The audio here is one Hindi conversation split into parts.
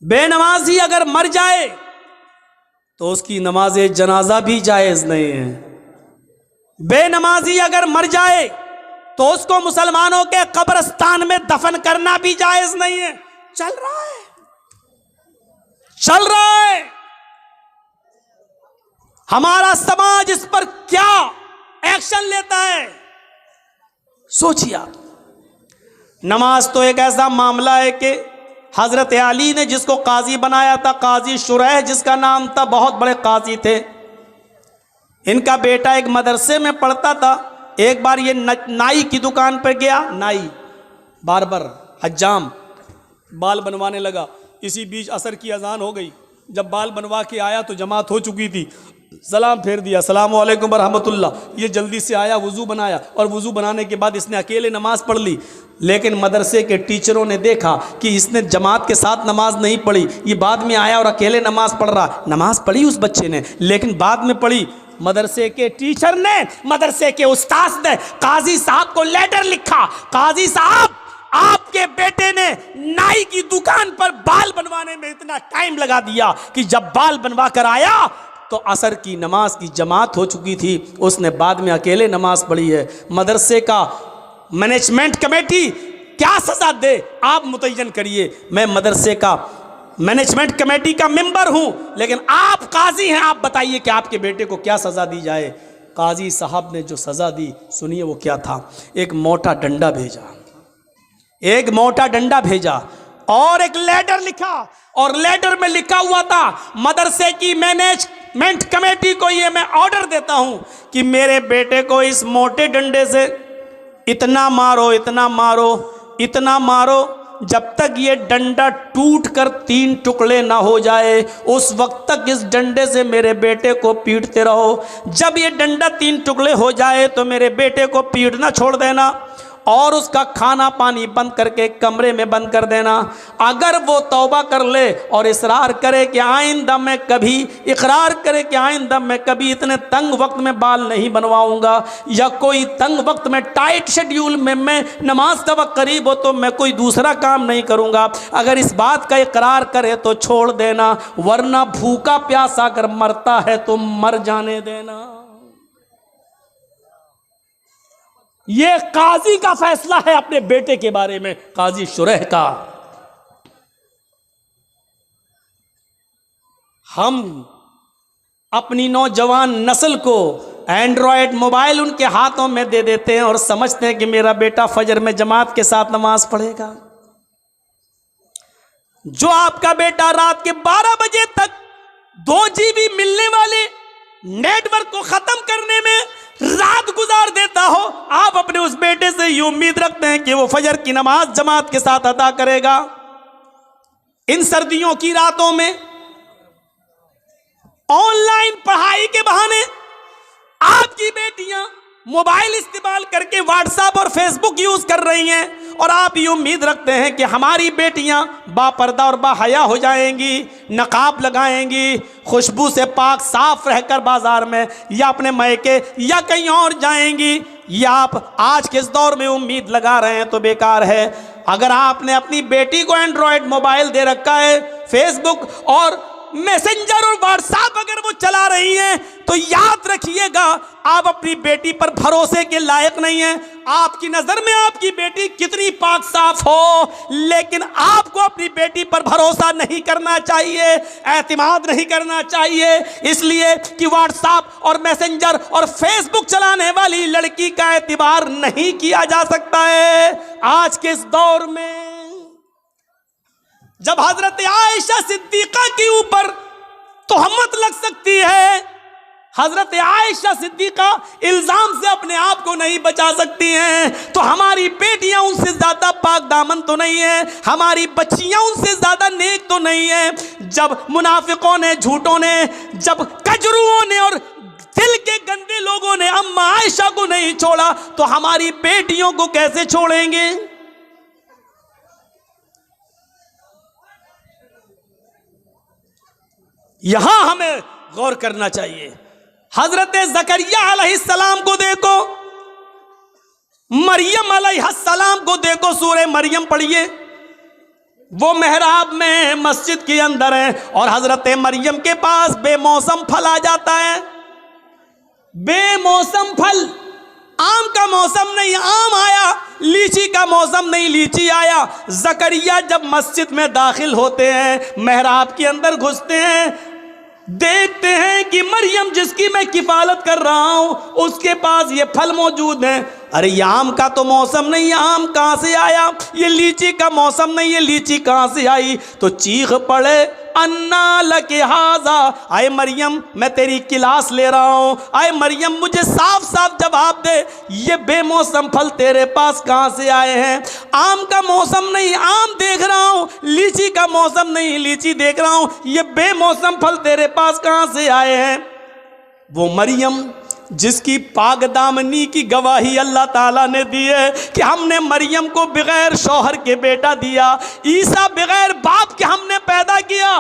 बेनमाजी अगर मर जाए तो उसकी नमाज जनाजा भी जायज़ नहीं है। बेनमाजी अगर मर जाए तो उसको मुसलमानों के कब्रिस्तान में दफन करना भी जायज़ नहीं है। चल रहा है, चल रहा है। हमारा समाज इस पर क्या एक्शन लेता है, सोचिए आप। नमाज तो एक ऐसा मामला है कि हजरत अली ने जिसको काजी बनाया था, काजी शुरैह जिसका नाम था, बहुत बड़े काजी थे। इनका बेटा एक मदरसे में पढ़ता था। एक बार ये नाई की दुकान पर गया, नाई बार्बर हज्जाम, बाल बनवाने लगा। इसी बीच असर की अजान हो गई। जब बाल बनवा के आया तो जमात हो चुकी थी। सलाम फेर दिया, अस्सलामु अलैकुम व रहमतुल्लाह। ये जल्दी से आया, वुज़ू बनाया और वुज़ू बनाने के बाद इसने अकेले नमाज पढ़ ली। लेकिन मदरसे के टीचरों ने देखा कि इसने जमात के साथ नमाज नहीं पढ़ी, ये बाद में आया और अकेले नमाज पढ़ रहा। नमाज पढ़ी उस बच्चे ने, लेकिन बाद में पढ़ी। मदरसे के टीचर ने, मदरसे के उस्ताद ने काजी साहब को लेटर लिखा, काजी साहब आपके बेटे ने नाई की दुकान पर बाल बनवाने में इतना टाइम लगा दिया कि जब बाल बनवा कर आया तो असर की नमाज की जमात हो चुकी थी। उसने बाद में अकेले नमाज पढ़ी है। मदरसे का मैनेजमेंट कमेटी क्या सजा दे, आप मुतय्यन करिए। मैं मदरसे का मैनेजमेंट कमेटी का मेंबर हूं, लेकिन आप काजी हैं, आप बताइए कि आपके बेटे को क्या सजा दी जाए। काजी साहब ने जो सजा दी, सुनिए वो क्या था। एक मोटा डंडा भेजा, एक मोटा डंडा भेजा और एक लेटर लिखा, और लेटर में लिखा हुआ था, मदरसे की मैनेजमेंट कमेटी को ये मैं ऑर्डर देता हूं कि मेरे बेटे को इस मोटे डंडे से इतना मारो, इतना मारो, इतना मारो, जब तक ये डंडा टूट कर 3 टुकड़े ना हो जाए, उस वक्त तक इस डंडे से मेरे बेटे को पीटते रहो। जब ये डंडा 3 टुकड़े हो जाए तो मेरे बेटे को पीटना छोड़ देना और उसका खाना पानी बंद करके कमरे में बंद कर देना। अगर वो तौबा कर ले और इसरार करे कि आइंदा मैं कभी, इकरार करे कि आइंदा मैं कभी इतने तंग वक्त में बाल नहीं बनवाऊंगा, या कोई तंग वक्त में टाइट शेड्यूल में मैं नमाज का वक्त करीब हो तो मैं कोई दूसरा काम नहीं करूंगा, अगर इस बात का इकरार करे तो छोड़ देना, वरना भूखा प्यासा अगर मरता है तो मर जाने देना। ये काजी का फैसला है अपने बेटे के बारे में, काजी शुरैह का। हम अपनी नौजवान नस्ल को एंड्रॉयड मोबाइल उनके हाथों में दे देते हैं और समझते हैं कि मेरा बेटा फजर में जमात के साथ नमाज पढ़ेगा। जो आपका बेटा रात के 12 बजे तक 2 GB मिलने वाले नेटवर्क को खत्म करने में रात गुजार देता हो, आप अपने उस बेटे से ये उम्मीद रखते हैं कि वो फजर की नमाज जमात के साथ अदा करेगा। इन सर्दियों की रातों में ऑनलाइन पढ़ाई के बहाने आपकी बेटियां मोबाइल इस्तेमाल करके व्हाट्सएप और फेसबुक यूज कर रही हैं, और आप ये उम्मीद रखते हैं कि हमारी बेटियां बापर्दा और बाहया हो जाएंगी, नकाब लगाएंगी, खुशबू से पाक साफ रहकर बाजार में या अपने मैके या कहीं और जाएंगी। या आप आज के इस दौर में उम्मीद लगा रहे हैं तो बेकार है। अगर आपने अपनी बेटी को एंड्रॉयड मोबाइल दे रखा है, फेसबुक और मैसेंजर और व्हाट्सएप अगर वो चला रही हैं, तो याद रखिएगा आप अपनी बेटी पर भरोसे के लायक नहीं हैं। आपकी नजर में आपकी बेटी कितनी पाक साफ हो, लेकिन आपको अपनी बेटी पर भरोसा नहीं करना चाहिए, एतमाद नहीं करना चाहिए, इसलिए कि व्हाट्सएप और मैसेंजर और फेसबुक चलाने वाली लड़की का एतबार नहीं किया जा सकता है आज के इस दौर में। जब हजरत आयशा सिद्दीका के ऊपर तोहमत लग सकती है, हजरत आयशा सिद्दीका इल्जाम से अपने आप को नहीं बचा सकती हैं, तो हमारी बेटियां उनसे ज्यादा पाक दामन तो नहीं है, हमारी बच्चियां उनसे ज्यादा नेक तो नहीं है। जब मुनाफिकों ने, झूठों ने, जब कजरुओं ने और दिल के गंदे लोगों ने अम्मा आयशा को नहीं छोड़ा, तो हमारी बेटियों को कैसे छोड़ेंगे। यहां हमें गौर करना चाहिए। हजरत ज़करिया अलैहिस्सलाम को देखो, मरियम अलैहिस्सलाम को देखो, सूरह मरियम पढ़िए। वो मेहराब में मस्जिद के अंदर है और हजरत मरियम के पास बेमौसम फल आ जाता है। बेमौसम फल, आम का मौसम नहीं आम आया, लीची का मौसम नहीं लीची आया। जकरिया जब मस्जिद में दाखिल होते हैं, मेहराब के अंदर घुसते हैं, देखते हैं कि मरियम जिसकी मैं किफालत कर रहा हूं उसके पास ये फल मौजूद है। अरे ये आम का तो मौसम नहीं, ये आम कहां से आया? ये लीची का मौसम नहीं, ये लीची कहां से आई? तो चीख पड़े, अन्ना लके हाजा, आए मरियम मैं तेरी क्लास ले रहा हूं, आए मरियम मुझे साफ साफ जवाब दे, ये बेमौसम फल तेरे पास कहां से आए हैं? आम का मौसम नहीं आम देख रहा हूं, लीची का मौसम नहीं लीची देख रहा हूं, ये बेमौसम फल तेरे पास कहां से आए हैं? वो मरियम जिसकी पागदामनी की गवाही अल्लाह ताला ने दी है कि हमने मरियम को बगैर शौहर के बेटा दिया, ईसा बगैर बाप के हमने पैदा किया,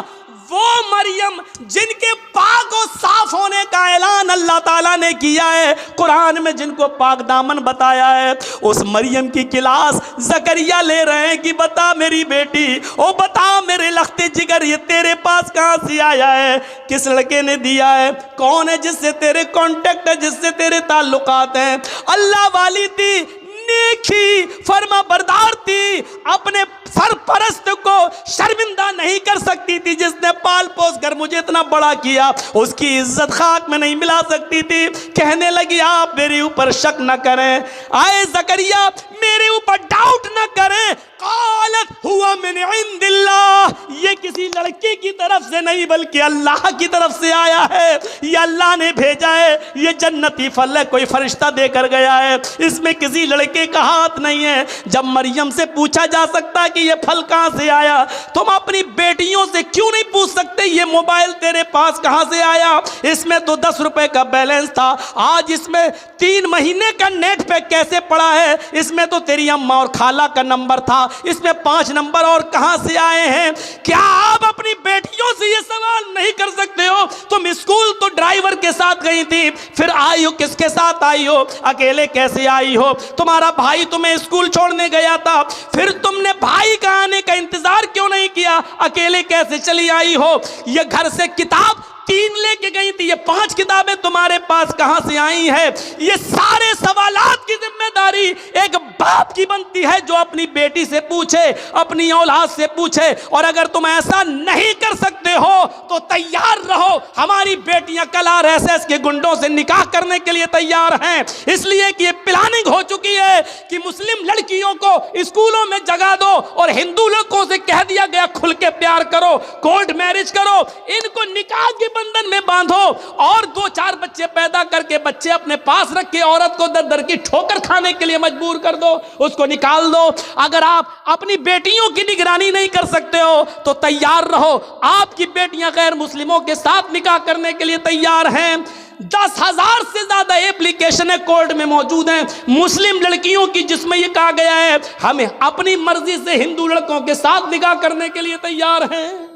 वो मरियम जिनके पाक और साफ होने का ऐलान अल्लाह ताला ने किया है, कुरान में जिनको पाक दामन बताया है, उस मरियम की क्लास जकरिया ले रहे हैं कि बता मेरी बेटी, ओ बता मेरे लख्ते जिगर, ये तेरे पास कहां से आया है? किस लड़के ने दिया है? कौन है जिससे तेरे कांटेक्ट है, जिससे तेरे ताल्लुकात हैं? अल्लाह वाली थी, नेकी फरमा बरदार थी, अपने सरपरस्त को शर्मिंदा नहीं कर सकती थी, जिसने पाल पोस कर मुझे इतना बड़ा किया उसकी इज्जत खाक में नहीं मिला सकती थी। कहने लगी आप मेरे ऊपर शक न करें, आए जकरिया मेरे ऊपर डाउट न करें, कालत हुआ मिन इंदिल्लाह, ये किसी लड़के की तरफ से नहीं बल्कि अल्लाह की तरफ से आया है, ये अल्लाह ने भेजा है, ये जन्नती फल है, कोई फरिश्ता देकर गया है, इसमें किसी लड़के का हाथ नहीं है। जब मरियम से पूछा जा सकता कि ये फल कहां से आया, तुम अपनी बेटियों से क्यों नहीं पूछ सकते ये मोबाइल तेरे पास कहां से आया? इसमें तो 10 रुपए का बैलेंस था, आज इसमें 3 महीने का नेट पैक कैसे पड़ा है? इसमें तो तेरी अम्मा और खाला का नंबर था, इसमें 5 नंबर और कहां से आए हैं? क्या आप अपनी बेटियों से ये सवाल नहीं कर सकते हो? तुम स्कूल तो ड्राइवर के साथ गई थी, फिर आई हो किसके साथ आई हो? अकेले कैसे आई हो? तुम्हारा भाई तुम्हें स्कूल छोड़ने गया था, फिर तुमने भाई का आने का इंतजार क्यों नहीं किया? अकेले कैसे चली आई हो? ये घर से किताब 3 लेके गई थी, ये 5 किताबें तुम्हारे पास कहां से आई है? ये सारे सवालात की जिम्मेदारी एक बाप की बनती है जो अपनी बेटी से पूछे, अपनी औलाद से पूछे। और अगर तुम ऐसा नहीं कर सकते हो तो तैयार रहो, हमारी बेटियां कल आरएसएस के गुंडों से निकाह करने के लिए तैयार हैं, इसलिए कि ये प्लानिंग हो चुकी है कि मुस्लिम लड़कियों को स्कूलों में जगा दो और हिंदू लड़कों से कह दिया गया खुल के प्यार करो, कोर्ट मैरिज करो, इनको निकाह के बंधन में बांधो और 2-4 बच्चे पैदा करके बच्चे अपने पास रख के औरत को दर दर की ठोकर खाने के लिए मजबूर कर दो, उसको निकाल दो। अगर आप अपनी बेटियों की निगरानी नहीं कर सकते हो तो तैयार रहो, आपकी बेटियां गैर मुस्लिमों के साथ निकाह करने के लिए तैयार हैं। 10,000 से ज्यादा एप्लीकेशन है कोर्ट में मौजूद हैं मुस्लिम लड़कियों की, जिसमें यह कहा गया है हमें अपनी मर्जी से हिंदू लड़कों के साथ निकाह करने के लिए तैयार हैं।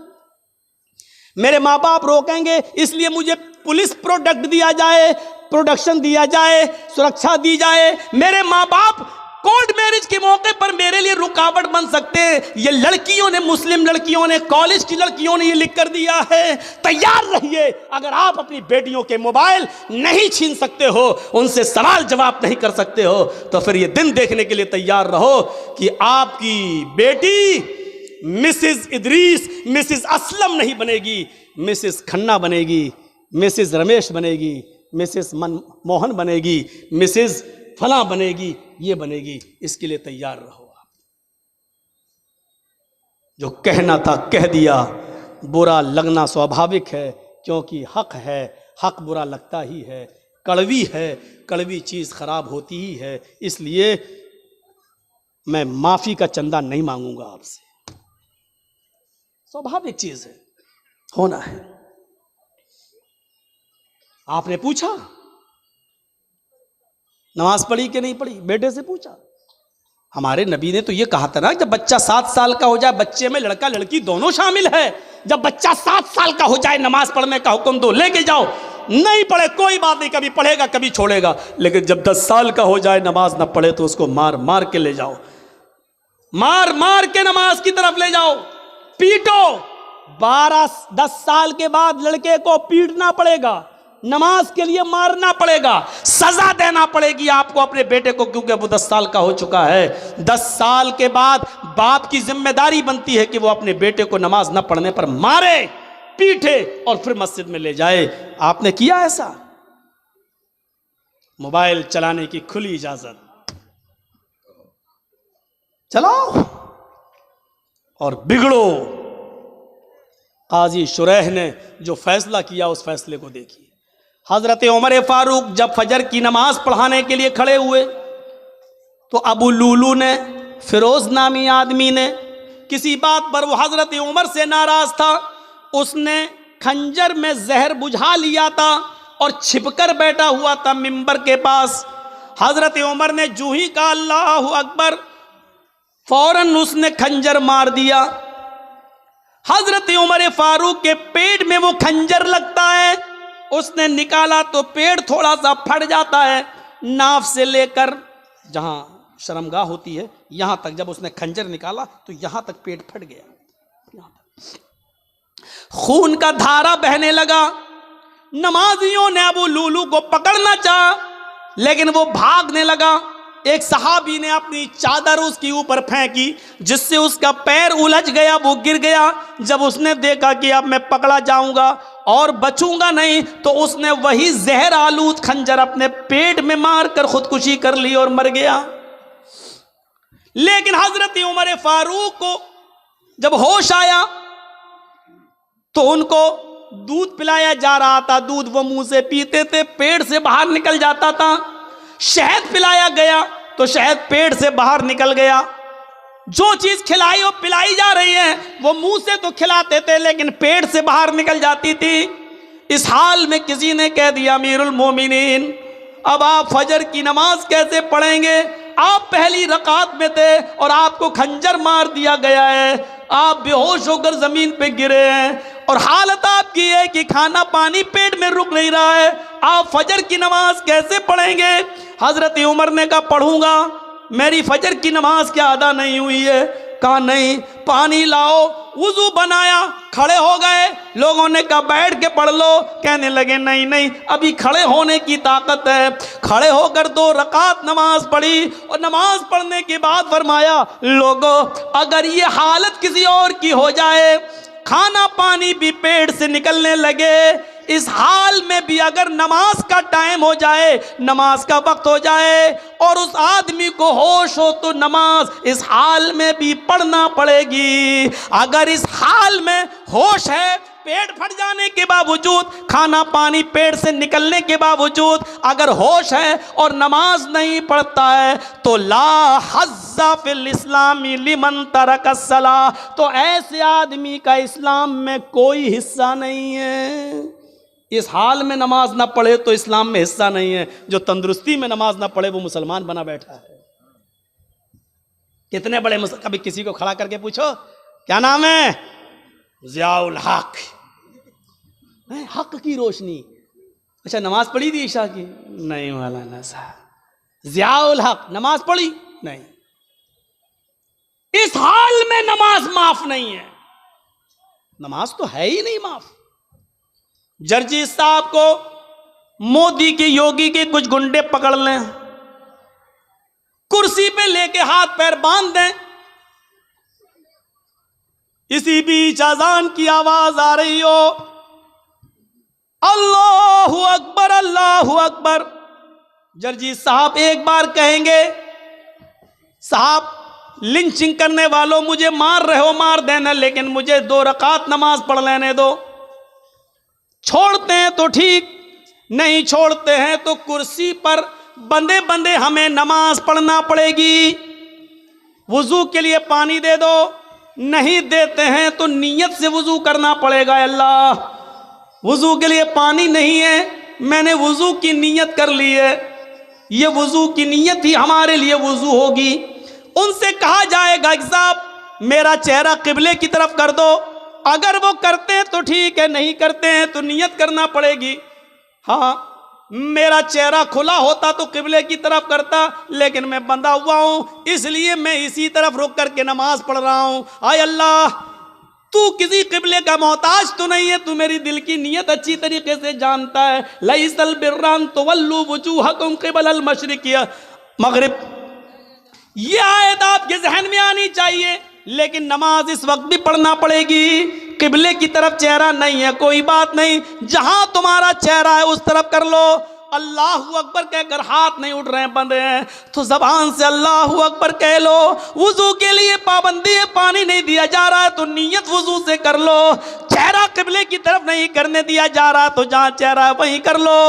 मेरे माँ बाप रोकेंगे इसलिए मुझे पुलिस प्रोडक्ट दिया जाए, प्रोडक्शन दिया जाए, सुरक्षा दी जाए। मेरे माँ बाप कोर्ट मैरिज के मौके पर मेरे लिए रुकावट बन सकते हैं। ये लड़कियों ने, मुस्लिम लड़कियों ने, कॉलेज की लड़कियों ने ये लिख कर दिया है। तैयार रहिए, अगर आप अपनी बेटियों के मोबाइल नहीं छीन सकते हो, उनसे सवाल जवाब नहीं कर सकते हो, तो फिर ये दिन देखने के लिए तैयार रहो कि आपकी बेटी मिसिस इदरीस, मिसिस असलम नहीं बनेगी, मिसिस खन्ना बनेगी, मिसिस रमेश बनेगी, मिसिस मनमोहन बनेगी, मिसिस फला बनेगी, ये बनेगी। इसके लिए तैयार रहो। आप जो कहना था कह दिया, बुरा लगना स्वाभाविक है क्योंकि हक है, हक बुरा लगता ही है, कड़वी है, कड़वी चीज़ खराब होती ही है। इसलिए मैं माफ़ी का चंदा नहीं मांगूंगा आपसे, स्वाभाविक चीज है, होना है। आपने पूछा नमाज पढ़ी कि नहीं पढ़ी, बेटे से पूछा। हमारे नबी ने तो ये कहा था ना, जब बच्चा 7 साल का हो जाए, बच्चे में लड़का लड़की दोनों शामिल है, जब बच्चा 7 साल का हो जाए नमाज पढ़ने का हुक्म दो, लेके जाओ। नहीं पढ़े कोई बात नहीं, कभी पढ़ेगा कभी छोड़ेगा, लेकिन जब 10 साल का हो जाए नमाज ना पढ़े तो उसको मार मार के ले जाओ। मार मार के नमाज की तरफ ले जाओ, पीटो। 12-10 साल के बाद लड़के को पीटना पड़ेगा, नमाज के लिए मारना पड़ेगा, सजा देना पड़ेगी आपको अपने बेटे को, क्योंकि वो 10 साल का हो चुका है। 10 साल के बाद बाप की जिम्मेदारी बनती है कि वो अपने बेटे को नमाज न पढ़ने पर मारे, पीटे और फिर मस्जिद में ले जाए। आपने किया ऐसा? मोबाइल चलाने की खुली इजाजत, चलाओ और बिगड़ो। काजी शुरैह ने जो फैसला किया उस फैसले को देखिए। हजरत उमर फारूक जब फजर की नमाज पढ़ाने के लिए खड़े हुए तो अबू लूलू ने, फिरोज नामी आदमी ने, किसी बात पर वो हजरत उमर से नाराज था, उसने खंजर में जहर बुझा लिया था और छिपकर बैठा हुआ था मिंबर के पास। हजरत उमर ने जूं ही कहा अल्लाहु अकबर, फौरन उसने खंजर मार दिया। हजरत उमर फारूक के पेट में वो खंजर लगता है, उसने निकाला तो पेट थोड़ा सा फट जाता है, नाफ से लेकर जहां शर्मगाह होती है यहां तक जब उसने खंजर निकाला तो यहां तक पेट फट गया, खून का धारा बहने लगा। नमाजियों ने अबू लूलू को पकड़ना चाहा लेकिन वो भागने लगा। एक सहाबी ने अपनी चादर उसके ऊपर फेंकी जिससे उसका पैर उलझ गया, वो गिर गया। जब उसने देखा कि अब मैं पकड़ा जाऊंगा और बचूंगा नहीं, तो उसने वही जहर आलूद खंजर अपने पेट में मारकर खुदकुशी कर ली और मर गया। लेकिन हजरत उमर फारूक को जब होश आया तो उनको दूध पिलाया जा रहा था, दूध वो मुंह से पीते थे, पेट से बाहर निकल जाता था। शहद पिलाया गया तो शहद पेट से बाहर निकल गया। जो चीज खिलाई और पिलाई जा रही है वो मुंह से तो खिलाते थे लेकिन पेट से बाहर निकल जाती थी। इस हाल में किसी ने कह दिया अमीरुल मोमिनीन, अब आप फजर की नमाज कैसे पढ़ेंगे? आप पहली रकात में थे और आपको खंजर मार दिया गया है, आप बेहोश होकर जमीन पे गिरे हैं और हालत आपकी है कि खाना पानी पेट में रुक नहीं रहा है, आप फजर की नमाज कैसे पढ़ेंगे? हजरत उमर ने कहा पढ़ूंगा, मेरी फजर की नमाज क्या अदा नहीं हुई है? कहा नहीं। पानी लाओ, वुजू बनाया, खड़े हो गए। लोगों ने कहा बैठ के पढ़ लो, कहने लगे नहीं नहीं अभी खड़े होने की ताकत है। खड़े होकर 2 रकात नमाज पढ़ी और नमाज पढ़ने के बाद फरमाया लोगों, अगर ये हालत किसी और की हो जाए, खाना पानी भी पेट से निकलने लगे, इस हाल में भी अगर नमाज का टाइम हो जाए, नमाज का वक्त हो जाए और उस आदमी को होश हो तो नमाज इस हाल में भी पढ़ना पड़ेगी। अगर इस हाल में होश है, पेट फट जाने के बावजूद, खाना पानी पेट से निकलने के बावजूद अगर होश है और नमाज नहीं पढ़ता है तो ला हज़्ज़ा फिल इस्लामी लिमन तरक अस्सलाह, तो ऐसे आदमी का इस्लाम में कोई हिस्सा नहीं है। इस हाल में नमाज ना पढ़े तो इस्लाम में हिस्सा नहीं है। जो तंदुरुस्ती में नमाज ना पढ़े वो मुसलमान बना बैठा है। कितने बड़े कभी किसी को खड़ा करके पूछो क्या नाम है? ज़ियाउल हक, हक की रोशनी। अच्छा नमाज पढ़ी थी ईशा की? नहीं मौलाना साहब। ज़ियाउल हक नमाज पढ़ी? नहीं। इस हाल में नमाज माफ नहीं है, नमाज तो है ही नहीं माफ। जर्जी साहब को मोदी के योगी के कुछ गुंडे पकड़ लें, कुर्सी पे लेके हाथ पैर बांध दें, इसी बीच अजान की आवाज आ रही हो, अल्लाहु अकबर अल्लाहु अकबर। जर्जी साहब एक बार कहेंगे साहब लिंचिंग करने वालों मुझे मार रहे हो मार देना, लेकिन मुझे 2 रकात नमाज पढ़ लेने दो। छोड़ते हैं तो ठीक, नहीं छोड़ते हैं तो कुर्सी पर बंदे बंदे हमें नमाज पढ़ना पड़ेगी। वुजू के लिए पानी दे दो, नहीं देते हैं तो नियत से वुजू करना पड़ेगा। अल्लाह वुजू के लिए पानी नहीं है, मैंने वुजू की नियत कर ली है, ये वुजू की नियत ही हमारे लिए वुजू होगी। उनसे कहा जाएगा कि साहब मेरा चेहरा किबले की तरफ कर दो, अगर वो करते हैं तो ठीक है, नहीं करते हैं तो नियत करना पड़ेगी। हाँ मेरा चेहरा खुला होता तो किबले की तरफ करता, लेकिन मैं बंधा हुआ हूं, इसलिए मैं इसी तरफ रुक करके नमाज पढ़ रहा हूं। आय अल्लाह, तू किसी किबले का मोहताज तो नहीं है, तू मेरी दिल की नीयत अच्छी तरीके से जानता है। लैसल बिर्रन तुवल्लू वजूहकुम क़िबलल मशरिक़ मगरिब, ये आयत आपके जहन में आनी चाहिए। लेकिन नमाज इस वक्त भी पढ़ना पड़ेगी। किबले की तरफ चेहरा नहीं है, कोई बात नहीं, जहां तुम्हारा चेहरा है उस तरफ कर लो। अल्लाहू अकबर कहकर हाथ नहीं उठ रहे हैं, बंद हैं, तो जबान से अल्लाहू अकबर कह लो। वुजू के लिए पाबंदी है, पानी नहीं दिया जा रहा है तो नियत वुजू से कर लो। चेहरा किबले की तरफ नहीं करने दिया जा रहा तो जहां चेहरा है वहीं कर लो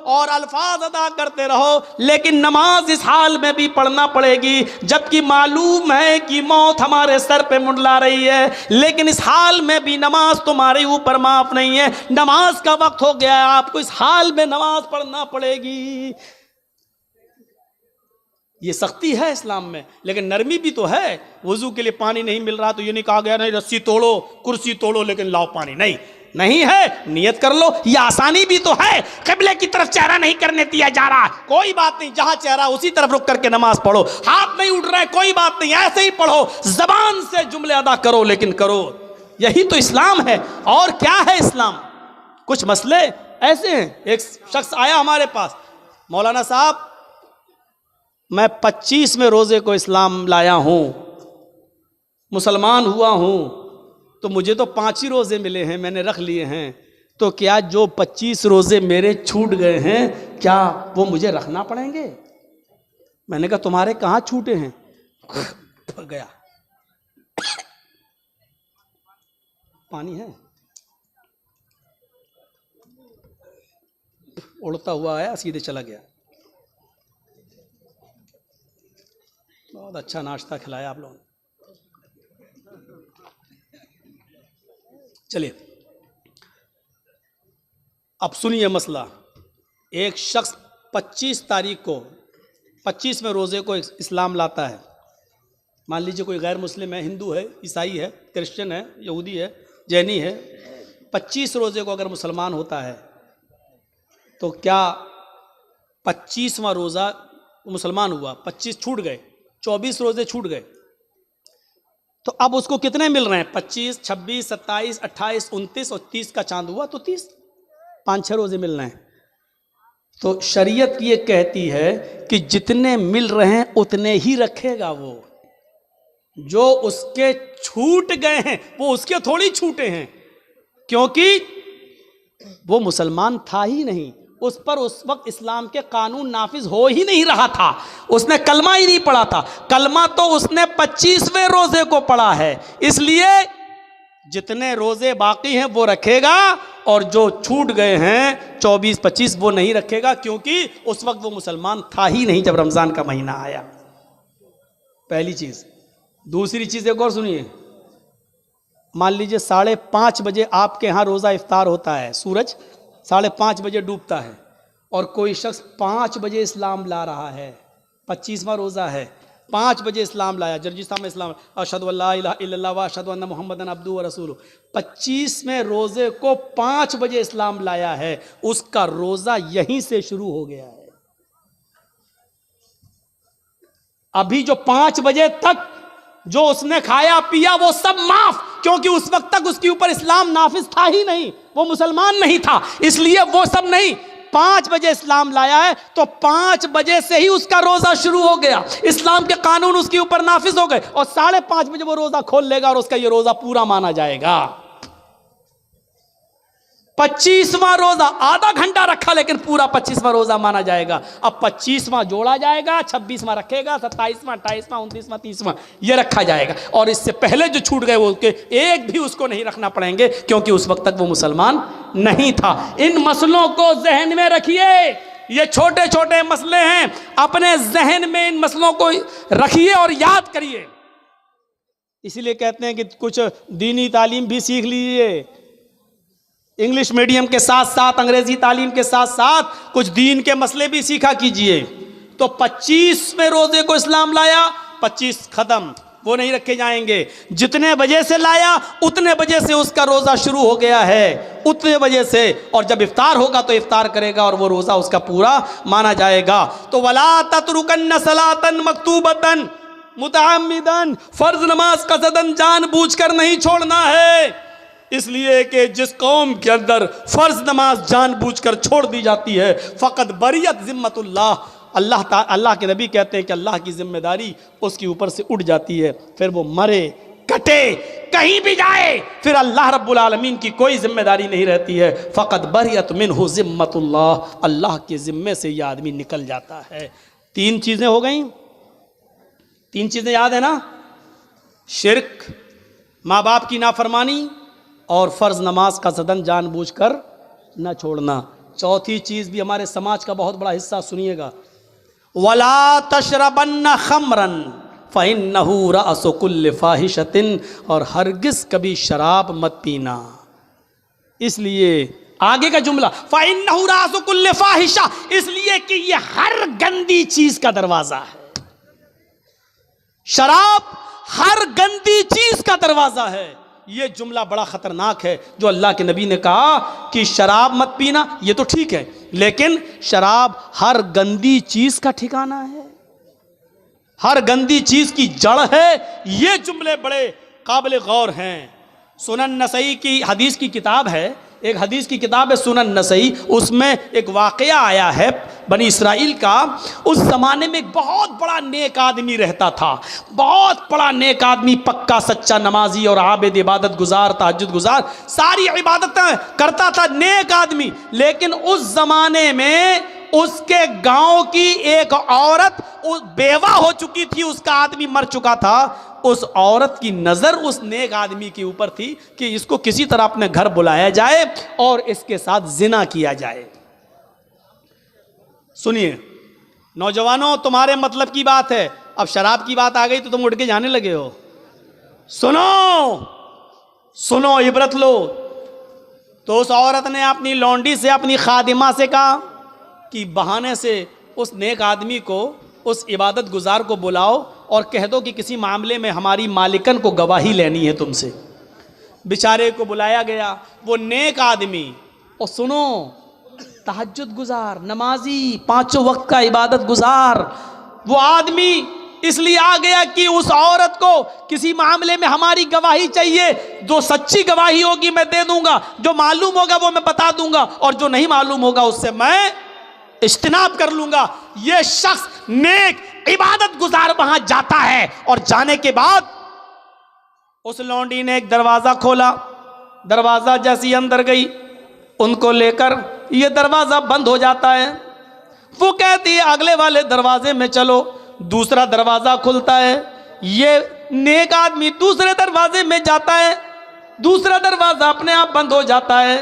और अल्फाज अदा करते रहो। लेकिन नमाज इस हाल में भी पढ़ना पड़ेगी, जबकि मालूम है कि मौत हमारे सर पे मुंडला रही है, लेकिन इस हाल में भी नमाज तुम्हारे ऊपर माफ नहीं है। नमाज का वक्त हो गया है, आपको इस हाल में नमाज पढ़ना पड़ेगी। ये सख्ती है इस्लाम में, लेकिन नरमी भी तो है। वजू के लिए पानी नहीं मिल रहा तो ये नहीं कहा गया नहीं रस्सी तोड़ो, कुर्सी तोड़ो, लेकिन लाओ पानी, नहीं है, नियत कर लो। ये आसानी भी तो है, किबले की तरफ चेहरा नहीं करने दिया जा रहा, कोई बात नहीं, जहां चेहरा उसी तरफ रुक करके नमाज पढ़ो। हाथ नहीं उठ रहा है, कोई बात नहीं, ऐसे ही पढ़ो, जबान से जुमले अदा करो, लेकिन करो। यही तो इस्लाम है, और क्या है इस्लाम। कुछ मसले ऐसे हैं। एक शख्स आया हमारे पास, मौलाना साहब मैं 25वें रोजे को इस्लाम लाया हूं, मुसलमान हुआ हूं, तो मुझे तो 5 ही रोजे मिले हैं, मैंने रख लिए हैं, तो क्या जो 25 रोजे मेरे छूट गए हैं क्या वो मुझे रखना पड़ेंगे। मैंने कहा तुम्हारे कहाँ छूटे हैं। गया पानी है, उड़ता हुआ आया, सीधे चला गया। बहुत अच्छा नाश्ता खिलाया आप लोगों ने। चलिए अब सुनिए मसला। एक शख्स 25 तारीख को 25वें रोज़े को इस्लाम लाता है। मान लीजिए कोई गैर मुस्लिम है, हिंदू है, ईसाई है, क्रिश्चियन है, यहूदी है, जैनी है, 25 रोज़े को अगर मुसलमान होता है तो क्या 25वां रोज़ा मुसलमान हुआ, 25 छूट गए, 24 रोज़े छूट गए, तो अब उसको कितने मिल रहे हैं। 25, 26, 27, 28, 29 और 30 का चांद हुआ तो 30, 5-6 रोज़े मिल रहे हैं। तो शरीयत ये कहती है कि जितने मिल रहे हैं उतने ही रखेगा वो। जो उसके छूट गए हैं वो उसके थोड़ी छूटे हैं, क्योंकि वो मुसलमान था ही नहीं, उस पर उस वक्त इस्लाम के कानून नाफिज हो ही नहीं रहा था, उसने कलमा ही नहीं पढ़ा था। कलमा तो उसने 25वें रोजे को पढ़ा है, इसलिए जितने रोजे बाकी हैं वो रखेगा और जो छूट गए हैं 24-25 वो नहीं रखेगा, क्योंकि उस वक्त वो मुसलमान था ही नहीं जब रमजान का महीना आया। पहली चीज। दूसरी चीज एक और सुनिए। मान लीजिए 5:30 बजे आपके यहाँ रोजा इफ्तार होता है, सूरज 5:30 बजे डूबता है, और कोई शख्स 5 बजे इस्लाम ला रहा है, 25वां रोज़ा है, 5 बजे इस्लाम लाया, जर्जिस्तान में इस्लाम, अशहदु अल्ला इलाहा इल्लल्लाह व अशहदु अन्ना मुहम्मदन अब्दुहु व रसूलुहु, 25वें रोज़े को 5 बजे इस्लाम लाया है, उसका रोज़ा यहीं से शुरू हो गया है। अभी जो 5 बजे तक जो उसने खाया पिया वो सब माफ, क्योंकि उस वक्त तक उसके ऊपर इस्लाम नाफिज था ही नहीं, वो मुसलमान नहीं था, इसलिए वो सब नहीं। 5 बजे इस्लाम लाया है तो 5 बजे से ही उसका रोजा शुरू हो गया, इस्लाम के कानून उसके ऊपर नाफिज हो गए, और 5:30 बजे वो रोजा खोल लेगा और उसका ये रोजा पूरा माना जाएगा। 25वां रोजा आधा घंटा रखा लेकिन पूरा 25वां रोजा माना जाएगा। अब 25वां जोड़ा जाएगा, 26वां रखेगा, 27वां, 28वां, 29वां, 30वां ये रखा जाएगा, और इससे पहले जो छूट गए वो उसके एक भी उसको नहीं रखना पड़ेंगे, क्योंकि उस वक्त तक वो मुसलमान नहीं था। इन मसलों को जहन में रखिए, ये छोटे छोटे मसले हैं, अपने जहन में इन मसलों को रखिए और याद करिए। इसीलिए कहते हैं कि कुछ दीनी तालीम भी सीख लीजिए, इंग्लिश मीडियम के साथ साथ अंग्रेजी तालीम के साथ साथ कुछ दीन के मसले भी सीखा कीजिए। तो 25वें रोजे को इस्लाम लाया, 25 खत्म, वो नहीं रखे जाएंगे। जितने बजे से लाया उतने बजे से उसका रोज़ा शुरू हो गया है, उतने बजे से, और जब इफ्तार होगा तो इफ्तार करेगा और वो रोज़ा उसका पूरा माना जाएगा। तो वला ततरुकन्न सलातन मकतूबतन मुतअम्मिदन, फर्ज नमाज का सदन जानबूझकर नहीं छोड़ना है, इसलिए कि जिस कौम के अंदर फर्ज नमाज जानबूझकर छोड़ दी जाती है फ़कत बरियत ज़िम्मतुल्लाह, अल्लाह के नबी कहते हैं कि अल्लाह की जिम्मेदारी उसके ऊपर से उठ जाती है, फिर वो मरे कटे कहीं भी जाए फिर अल्लाह रब्बुल आलमीन की कोई जिम्मेदारी नहीं रहती है। फ़कत बरियत मिन्हु ज़िम्मतुल्लाह, अल्लाह के ज़िम्मे से यह आदमी निकल जाता है। 3 चीज़ें हो गई, 3 चीज़ें याद है ना, शिर्क, माँ बाप की नाफरमानी और फ़र्ज नमाज का सदन जानबूझकर न छोड़ना। चौथी चीज़ भी हमारे समाज का बहुत बड़ा हिस्सा, सुनिएगा, वला तशरबन्न खमरन फ़इन्नहु रअसु कुल्लि फ़ाहिशतिन, और हरगिज़ कभी शराब मत पीना। इसलिए आगे का जुमला फ़इन्नहु रअसु कुल्लि फ़ाहिशा, इसलिए कि ये हर गंदी चीज़ का दरवाज़ा है। शराब हर गंदी चीज़ का दरवाज़ा है। ये जुमला बड़ा ख़तरनाक है जो अल्लाह के नबी ने कहा कि शराब मत पीना, ये तो ठीक है, लेकिन शराब हर गंदी चीज़ का ठिकाना है, हर गंदी चीज़ की जड़ है। ये जुमले बड़े काबिल गौर हैं। सुनन नसई की हदीस की किताब है, एक हदीस की किताब है सुनन नसई, उसमें एक वाक़या आया है बनी इसराइल का। उस ज़माने में एक बहुत बड़ा नेक आदमी रहता था, बहुत बड़ा नेक आदमी, पक्का सच्चा नमाजी और आबिद, इबादत गुजार, तहज्जुद गुजार, सारी इबादतें करता था, नेक आदमी। लेकिन उस ज़माने में उसके गांव की एक औरत बेवा हो चुकी थी, उसका आदमी मर चुका था। उस औरत की नज़र उस नेक आदमी के ऊपर थी कि इसको किसी तरह अपने घर बुलाया जाए और इसके साथ जिना किया जाए। सुनिए नौजवानों, तुम्हारे मतलब की बात है, अब शराब की बात आ गई तो तुम उठ के जाने लगे हो। सुनो सुनो, इबरत लो। तो उस औरत ने अपनी लौंडी से, अपनी खादिमा से कहा कि बहाने से उस नेक आदमी को, उस इबादत गुजार को बुलाओ और कह दो कि किसी मामले में हमारी मालिकन को गवाही लेनी है तुमसे। बेचारे को बुलाया गया, वो नेक आदमी, और सुनो, तहज्जुद गुजार, नमाजी, 5 वक्त का इबादत गुजार, वो आदमी इसलिए आ गया कि उस औरत को किसी मामले में हमारी गवाही चाहिए। जो सच्ची गवाही होगी मैं दे दूंगा, जो मालूम होगा वो मैं बता दूंगा, और जो नहीं मालूम होगा उससे मैं इज्तिनाब कर लूंगा। ये शख्स नेक इबादत गुजार वहां जाता है, और जाने के बाद उस लौंडी ने एक दरवाजा खोला। दरवाजा जैसी अंदर गई, उनको लेकर ये दरवाजा बंद हो जाता है। वो कहती है अगले वाले दरवाजे में चलो। दूसरा दरवाजा खुलता है, ये नेक आदमी दूसरे दरवाजे में जाता है, दूसरा दरवाजा अपने आप बंद हो जाता है।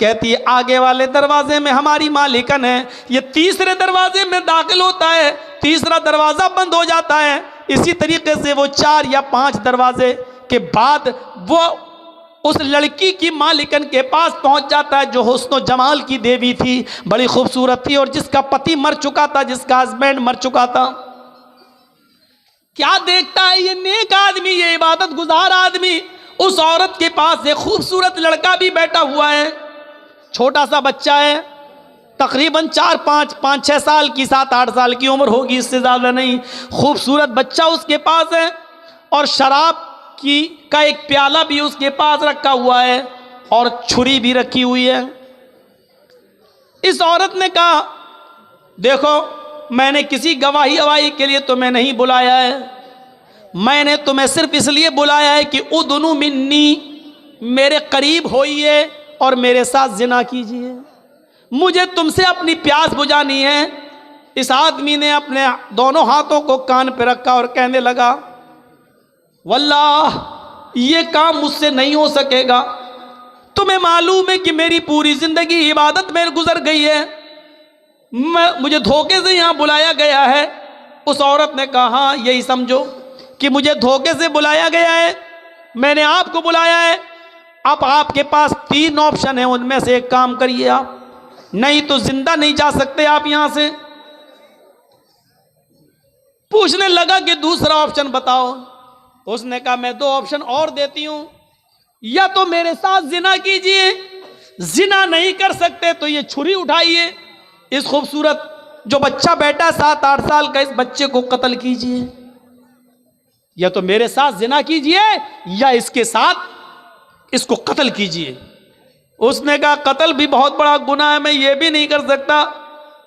कहती है आगे वाले दरवाजे में हमारी मालिकन है। ये तीसरे दरवाजे में दाखिल होता है, तीसरा दरवाजा बंद हो जाता है। इसी तरीके से वो 4 या 5 दरवाजे के बाद वो उस लड़की की मालिकन के पास पहुंच जाता है, जो हुस्न जमाल की देवी थी, बड़ी खूबसूरत थी, और जिसका पति मर चुका था, जिसका हस्बैंड मर चुका था। क्या देखता है ये नेक आदमी, ये इबादत गुजार आदमी, उस औरत के पास एक खूबसूरत लड़का भी बैठा हुआ है, छोटा सा बच्चा है, तकरीबन 4-5-6 साल की, 7-8 साल की उम्र होगी, इससे ज़्यादा नहीं। खूबसूरत बच्चा उसके पास है, और शराब का एक प्याला भी उसके पास रखा हुआ है, और छुरी भी रखी हुई है। इस औरत ने कहा देखो, मैंने किसी गवाही अवाही के लिए तुम्हें नहीं बुलाया है, मैंने तुम्हें सिर्फ इसलिए बुलाया है कि उदनु मिन्नी, मेरे करीब होइए और मेरे साथ जिना कीजिए, मुझे तुमसे अपनी प्यास बुझानी है। इस आदमी ने अपने दोनों हाथों को कान पे रखा और कहने लगा वल्लाह ये काम मुझसे नहीं हो सकेगा, तुम्हें मालूम है कि मेरी पूरी ज़िंदगी इबादत में गुजर गई है, मुझे धोखे से यहाँ बुलाया गया है। उस औरत ने कहा हाँ, यही समझो कि मुझे धोखे से बुलाया गया है, मैंने आपको बुलाया है। अब आपके पास 3 ऑप्शन है, उनमें से एक काम करिए आप, नहीं तो जिंदा नहीं जा सकते आप यहां से। पूछने लगा कि दूसरा ऑप्शन बताओ। उसने कहा मैं 2 ऑप्शन और देती हूं, या तो मेरे साथ जिना कीजिए, जिना नहीं कर सकते तो ये छुरी उठाइए, इस खूबसूरत जो बच्चा बैठा 7-8 साल का, इस बच्चे को कत्ल कीजिए, या तो मेरे साथ जिना कीजिए या इसके साथ इसको कत्ल कीजिए। उसने कहा कत्ल भी बहुत बड़ा गुनाह है, मैं ये भी नहीं कर सकता।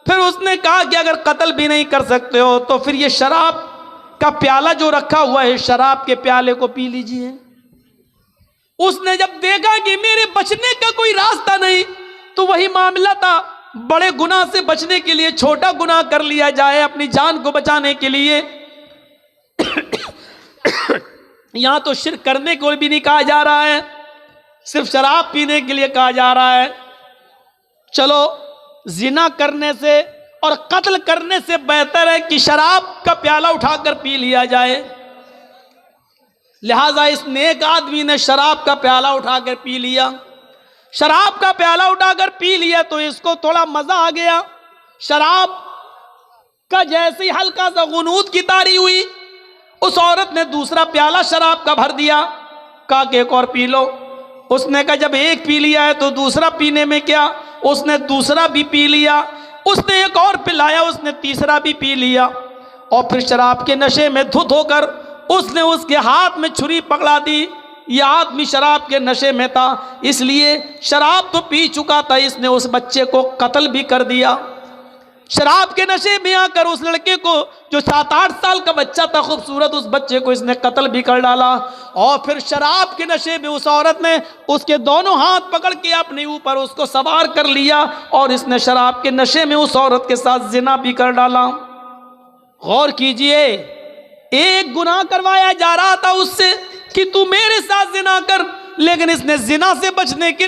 फिर उसने कहा कि अगर कत्ल भी नहीं कर सकते हो तो फिर ये शराब का प्याला जो रखा हुआ है, शराब के प्याले को पी लीजिए। उसने जब देखा कि मेरे बचने का कोई रास्ता नहीं, तो वही मामला था, बड़े गुनाह से बचने के लिए छोटा गुनाह कर लिया जाए अपनी जान को बचाने के लिए। यहां तो शिर्क करने को भी नहीं कहा जा रहा है, सिर्फ शराब पीने के लिए कहा जा रहा है। चलो जिना करने से और कत्ल करने से बेहतर है कि शराब का प्याला उठाकर पी लिया जाए। लिहाजा इस नेक आदमी ने शराब का प्याला उठाकर पी लिया। शराब का प्याला उठाकर पी लिया तो इसको थोड़ा मजा आ गया। शराब का जैसे ही हल्का सा गुनूद की तारी हुई, उस औरत ने दूसरा प्याला शराब का भर दिया, कहा कि एक और पी लो। उसने कहा जब एक पी लिया है तो दूसरा पीने में क्या, उसने दूसरा भी पी लिया। उसने एक और पिलाया, उसने तीसरा भी पी लिया। और फिर शराब के नशे में धुत होकर उसने उसके हाथ में छुरी पकड़ा दी। यह आदमी शराब के नशे में था, इसलिए शराब तो पी चुका था, इसने उस बच्चे को कत्ल भी कर दिया। शराब के नशे में आकर उस लड़के को, जो 7-8 साल का बच्चा था खूबसूरत, उस बच्चे को इसने कत्ल भी कर डाला। और फिर शराब के नशे में उस औरत ने उसके दोनों हाथ पकड़ के अपने ऊपर उसको सवार कर लिया और इसने शराब के नशे में उस औरत के साथ जिना भी कर डाला। गौर कीजिए, एक गुनाह करवाया जा रहा था उससे कि तू मेरे साथ जिना कर, लेकिन इसने जिना से बचने के लिए